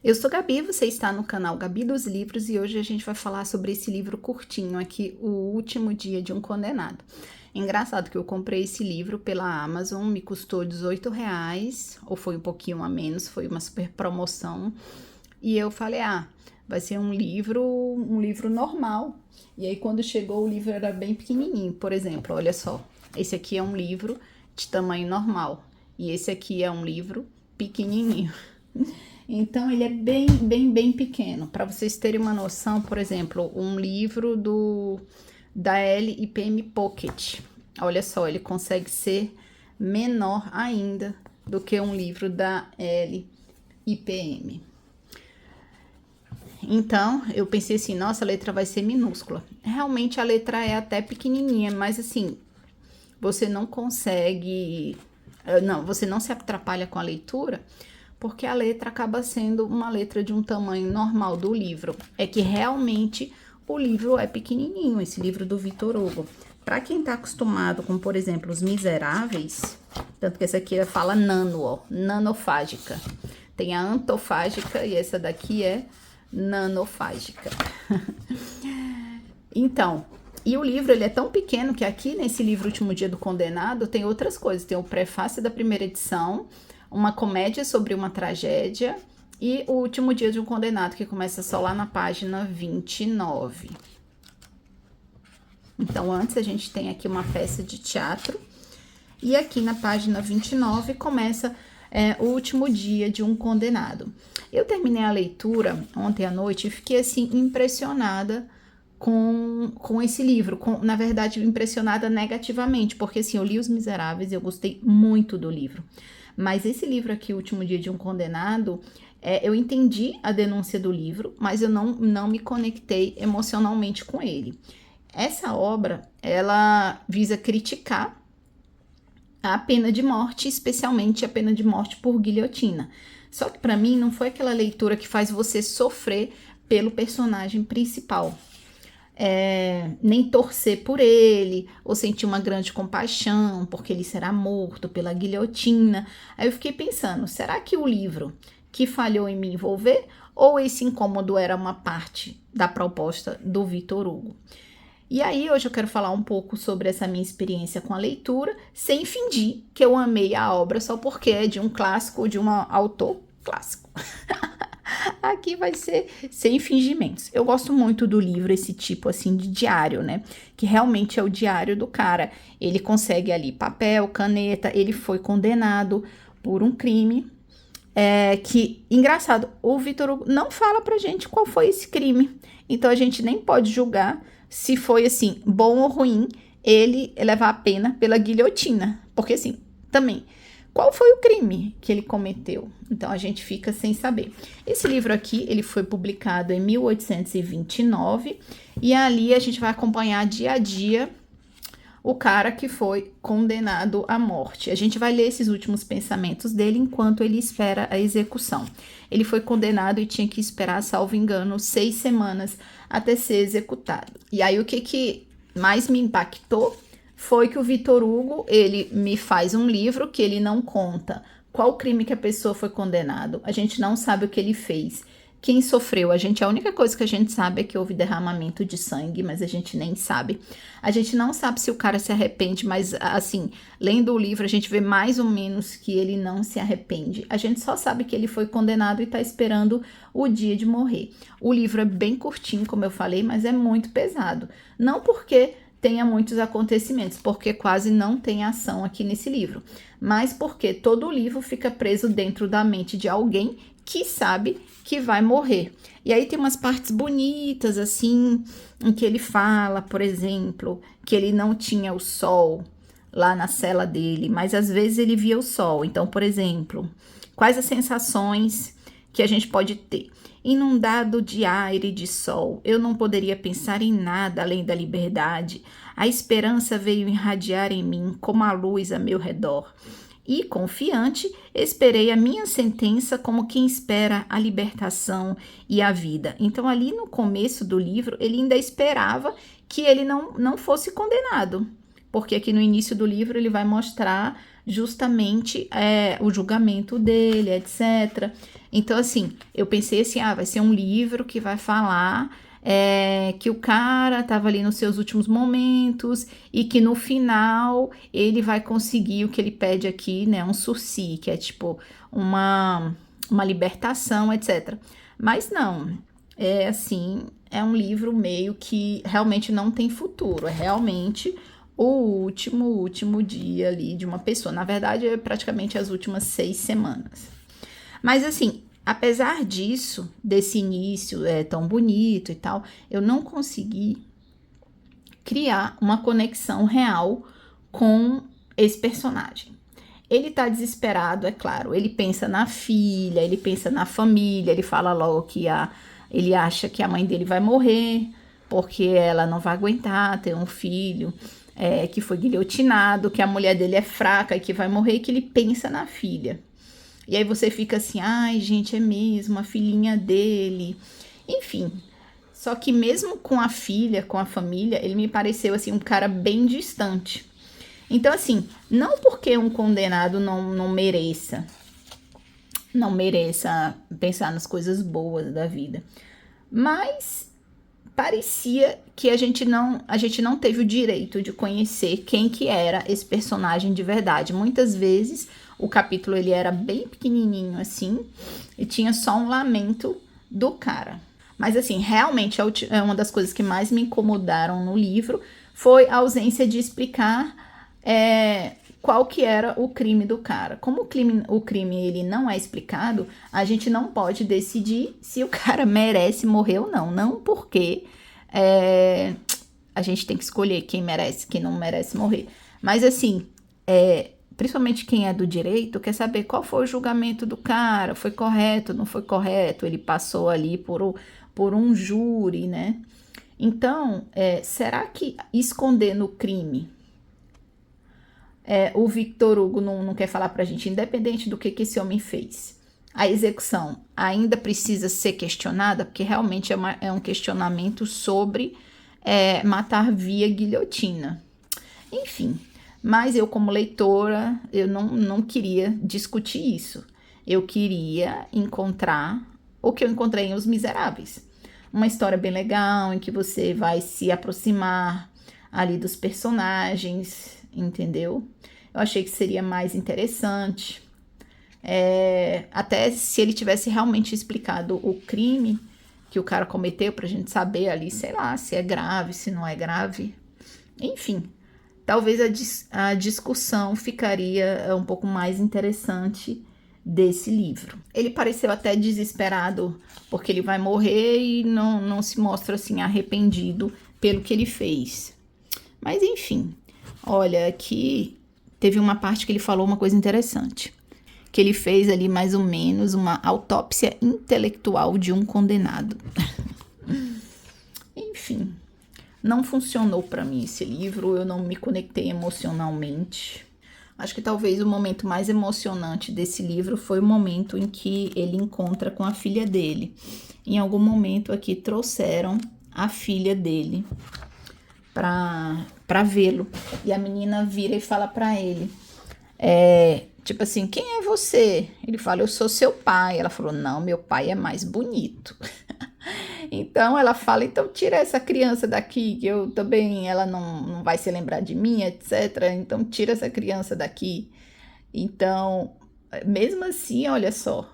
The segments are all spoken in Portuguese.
Eu sou Gabi, você está no canal Gabi dos Livros e hoje a gente vai falar sobre esse livro curtinho aqui, O Último Dia de um Condenado. Engraçado que eu comprei esse livro pela Amazon, me custou R$ 18, ou foi um pouquinho a menos, foi uma super promoção. E eu falei, vai ser um livro normal. E aí quando chegou o livro era bem pequenininho, por exemplo, olha só, esse aqui é um livro de tamanho normal e esse aqui é um livro pequenininho. Então, ele é bem pequeno. Para vocês terem uma noção, por exemplo, um livro da LIPM Pocket. Olha só, ele consegue ser menor ainda do que um livro da LIPM. Então, eu pensei assim, nossa, a letra vai ser minúscula. Realmente, a letra é até pequenininha, mas assim, você não consegue... você não se atrapalha com a leitura, porque a letra acaba sendo uma letra de um tamanho normal do livro. É que realmente o livro é pequenininho, esse livro do Victor Hugo. Para quem tá acostumado com, por exemplo, Os Miseráveis, tanto que essa aqui fala nano, ó, nanofágica. Tem a antofágica e essa daqui é nanofágica. Então, e o livro ele é tão pequeno que aqui nesse livro Último Dia do Condenado tem outras coisas. Tem o prefácio da primeira edição, uma comédia sobre uma tragédia e O Último Dia de um Condenado, que começa só lá na página 29. Então, antes a gente tem aqui uma peça de teatro e aqui na página 29 começa O Último Dia de um Condenado. Eu terminei a leitura ontem à noite e fiquei assim impressionada com esse livro, na verdade impressionada negativamente, porque assim, eu li Os Miseráveis e eu gostei muito do livro. Mas esse livro aqui, O Último Dia de um Condenado, eu entendi a denúncia do livro, mas eu não me conectei emocionalmente com ele. Essa obra, ela visa criticar a pena de morte, especialmente a pena de morte por guilhotina. Só que para mim não foi aquela leitura que faz você sofrer pelo personagem principal. Nem torcer por ele, ou sentir uma grande compaixão, porque ele será morto pela guilhotina. Aí eu fiquei pensando, será que o livro que falhou em me envolver, ou esse incômodo era uma parte da proposta do Victor Hugo? E aí hoje eu quero falar um pouco sobre essa minha experiência com a leitura, sem fingir que eu amei a obra só porque é de um clássico, de um autor clássico. Aqui vai ser sem fingimentos. Eu gosto muito do livro, esse tipo assim de diário, né? Que realmente é o diário do cara. Ele consegue ali papel, caneta, ele foi condenado por um crime. Que, engraçado, o Victor Hugo não fala pra gente qual foi esse crime. Então a gente nem pode julgar se foi assim, bom ou ruim, ele levar a pena pela guilhotina. Porque assim, também... Qual foi o crime que ele cometeu? Então, a gente fica sem saber. Esse livro aqui, ele foi publicado em 1829 e ali a gente vai acompanhar dia a dia o cara que foi condenado à morte. A gente vai ler esses últimos pensamentos dele enquanto ele espera a execução. Ele foi condenado e tinha que esperar, salvo engano, 6 semanas até ser executado. E aí, o que mais me impactou foi que o Victor Hugo, ele me faz um livro que ele não conta qual crime que a pessoa foi condenado, a gente não sabe o que ele fez, quem sofreu, a única coisa que a gente sabe é que houve derramamento de sangue, mas a gente nem sabe. A gente não sabe se o cara se arrepende, mas assim, lendo o livro a gente vê mais ou menos que ele não se arrepende. A gente só sabe que ele foi condenado e tá esperando o dia de morrer. O livro é bem curtinho, como eu falei, mas é muito pesado. Não porque tenha muitos acontecimentos, porque quase não tem ação aqui nesse livro, mas porque todo o livro fica preso dentro da mente de alguém que sabe que vai morrer. E aí tem umas partes bonitas, assim, em que ele fala, por exemplo, que ele não tinha o sol lá na cela dele, mas às vezes ele via o sol. Então, por exemplo, quais as sensações que a gente pode ter? Inundado de ar e de sol, eu não poderia pensar em nada além da liberdade. A esperança veio irradiar em mim como a luz a meu redor. E, confiante, esperei a minha sentença como quem espera a libertação e a vida. Então, ali no começo do livro, ele ainda esperava que ele não fosse condenado. Porque aqui no início do livro ele vai mostrar justamente o julgamento dele, etc. Então, assim, eu pensei assim, vai ser um livro que vai falar que o cara tava ali nos seus últimos momentos e que no final ele vai conseguir o que ele pede aqui, né? Um sursi, que é tipo uma libertação, etc. Mas não, é assim, é um livro meio que realmente não tem futuro, é realmente o último dia ali de uma pessoa. Na verdade, é praticamente as últimas 6 semanas. Mas assim, apesar disso, desse início tão bonito e tal, eu não consegui criar uma conexão real com esse personagem. Ele tá desesperado, é claro. Ele pensa na filha, ele pensa na família, ele fala logo que ele acha que a mãe dele vai morrer, porque ela não vai aguentar ter um filho que foi guilhotinado, que a mulher dele é fraca e que vai morrer, e que ele pensa na filha. E aí você fica assim, ai gente, é mesmo, a filhinha dele. Enfim, só que mesmo com a filha, com a família, ele me pareceu assim um cara bem distante. Então assim, não porque um condenado não mereça pensar nas coisas boas da vida, mas parecia que a gente não teve o direito de conhecer quem que era esse personagem de verdade. Muitas vezes o capítulo ele era bem pequenininho assim e tinha só um lamento do cara. Mas assim, realmente é uma das coisas que mais me incomodaram no livro foi a ausência de explicar qual que era o crime do cara. Como o crime ele não é explicado, a gente não pode decidir se o cara merece morrer ou não. Não porque a gente tem que escolher quem merece, quem não merece morrer. Mas assim, principalmente quem é do direito, quer saber qual foi o julgamento do cara, foi correto, não foi correto, ele passou ali por um júri, né? Então, será que escondendo o crime, o Victor Hugo não quer falar pra gente, independente do que esse homem fez, a execução ainda precisa ser questionada, porque realmente é um questionamento sobre matar via guilhotina. Enfim, mas eu como leitora, eu não queria discutir isso. Eu queria encontrar o que eu encontrei em Os Miseráveis. Uma história bem legal, em que você vai se aproximar ali dos personagens, entendeu? Eu achei que seria mais interessante. Até se ele tivesse realmente explicado o crime que o cara cometeu, pra gente saber ali, sei lá, se é grave, se não é grave. Enfim, talvez a discussão ficaria um pouco mais interessante desse livro. Ele pareceu até desesperado porque ele vai morrer e não se mostra assim arrependido pelo que ele fez. Mas enfim, olha, aqui teve uma parte que ele falou uma coisa interessante, que ele fez ali mais ou menos uma autópsia intelectual de um condenado. Enfim, não funcionou para mim esse livro, eu não me conectei emocionalmente. Acho que talvez o momento mais emocionante desse livro foi o momento em que ele encontra com a filha dele. Em algum momento aqui trouxeram a filha dele para vê-lo. E a menina vira e fala para ele, tipo assim, quem é você? Ele fala, eu sou seu pai. Ela falou, não, meu pai é mais bonito. Então ela fala, então tira essa criança daqui, que eu também, ela não vai se lembrar de mim, etc. Então tira essa criança daqui. Então, mesmo assim, olha só,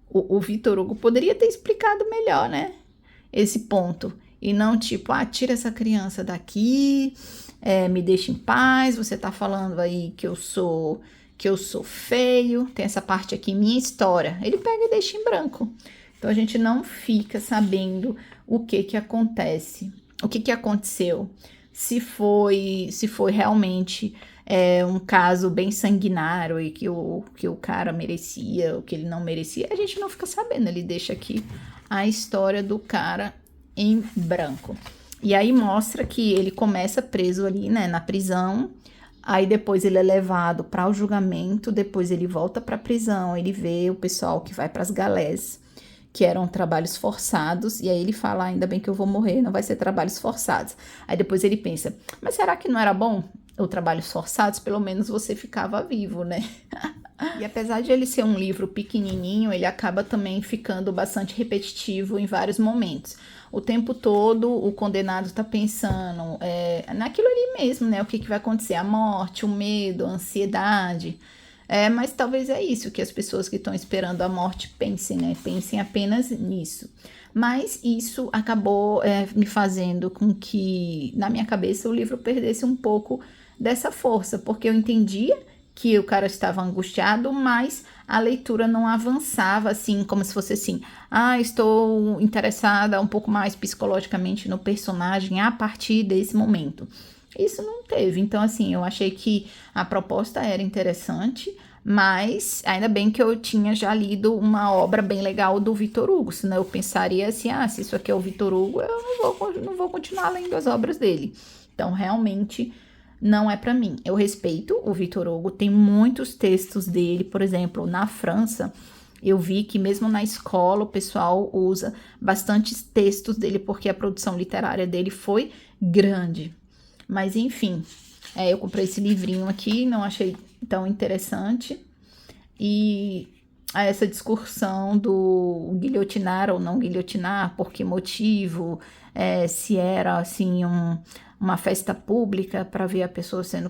o Victor Hugo poderia ter explicado melhor, né? Esse ponto. E não tipo, tira essa criança daqui, me deixa em paz, você tá falando aí que eu sou feio, tem essa parte aqui, minha história. Ele pega e deixa em branco. Então a gente não fica sabendo o que acontece, o que aconteceu, se foi realmente um caso bem sanguinário e que o cara merecia, o que ele não merecia, a gente não fica sabendo. Ele deixa aqui a história do cara em branco. E aí mostra que ele começa preso ali, né, na prisão. Aí depois ele é levado para o julgamento, depois ele volta para a prisão, ele vê o pessoal que vai para as galés, que eram trabalhos forçados, e aí ele fala, ainda bem que eu vou morrer, não vai ser trabalhos forçados. Aí depois ele pensa, mas será que não era bom os trabalhos forçados? Pelo menos você ficava vivo, né? E apesar de ele ser um livro pequenininho, ele acaba também ficando bastante repetitivo em vários momentos. O tempo todo o condenado está pensando naquilo ali mesmo, né? O que vai acontecer? A morte, o medo, a ansiedade. Mas talvez é isso que as pessoas que estão esperando a morte pensem, né? Pensem apenas nisso. Mas isso acabou me fazendo com que, na minha cabeça, o livro perdesse um pouco dessa força, porque eu entendia que o cara estava angustiado, mas a leitura não avançava assim, como se fosse assim, estou interessada um pouco mais psicologicamente no personagem a partir desse momento. Isso não teve, então assim, eu achei que a proposta era interessante, mas ainda bem que eu tinha já lido uma obra bem legal do Victor Hugo, senão eu pensaria assim, se isso aqui é o Victor Hugo, eu não vou continuar lendo as obras dele. Então, realmente, não é para mim. Eu respeito o Victor Hugo, tem muitos textos dele, por exemplo, na França, eu vi que mesmo na escola o pessoal usa bastantes textos dele, porque a produção literária dele foi grande. Mas enfim, eu comprei esse livrinho aqui, não achei tão interessante. E essa discussão do guilhotinar ou não guilhotinar, por que motivo, se era assim uma festa pública para ver a pessoa sendo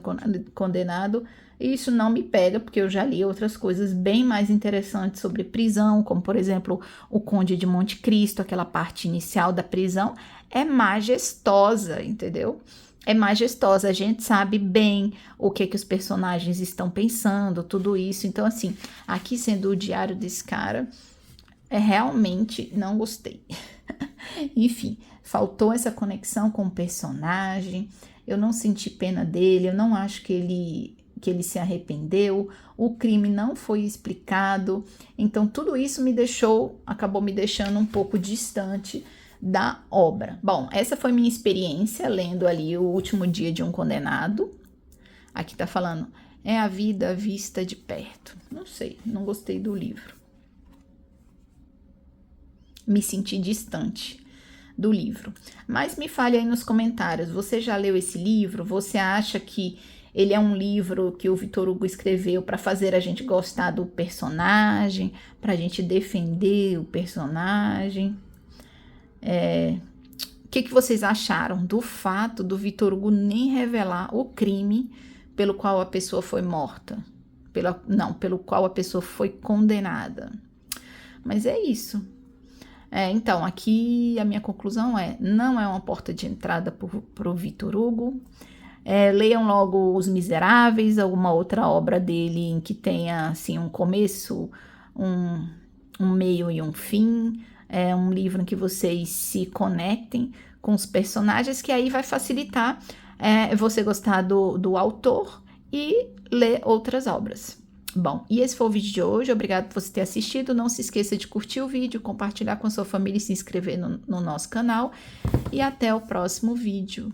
condenado, isso não me pega, porque eu já li outras coisas bem mais interessantes sobre prisão, como por exemplo o Conde de Monte Cristo, aquela parte inicial da prisão é majestosa, entendeu? É majestosa, a gente sabe bem o que os personagens estão pensando, tudo isso. Então, assim, aqui sendo o diário desse cara, realmente não gostei. Enfim, faltou essa conexão com o personagem, eu não senti pena dele, eu não acho que ele se arrependeu, o crime não foi explicado, então tudo isso acabou me deixando um pouco distante da obra. Bom, essa foi minha experiência lendo ali O Último Dia de um Condenado. Aqui tá falando, é a vida vista de perto. Não sei, não gostei do livro. Me senti distante do livro. Mas me fale aí nos comentários, você já leu esse livro? Você acha que ele é um livro que o Victor Hugo escreveu para fazer a gente gostar do personagem, para a gente defender o personagem? O que vocês acharam do fato do Victor Hugo nem revelar o crime pelo qual a pessoa foi morta? Pelo qual a pessoa foi condenada. Mas é isso. Então, aqui a minha conclusão não é uma porta de entrada para o Victor Hugo. Leiam logo Os Miseráveis, alguma outra obra dele em que tenha assim, um começo, um meio e um fim. É um livro em que vocês se conectem com os personagens, que aí vai facilitar você gostar do autor e ler outras obras. Bom, e esse foi o vídeo de hoje. Obrigado por você ter assistido. Não se esqueça de curtir o vídeo, compartilhar com a sua família e se inscrever no nosso canal. E até o próximo vídeo.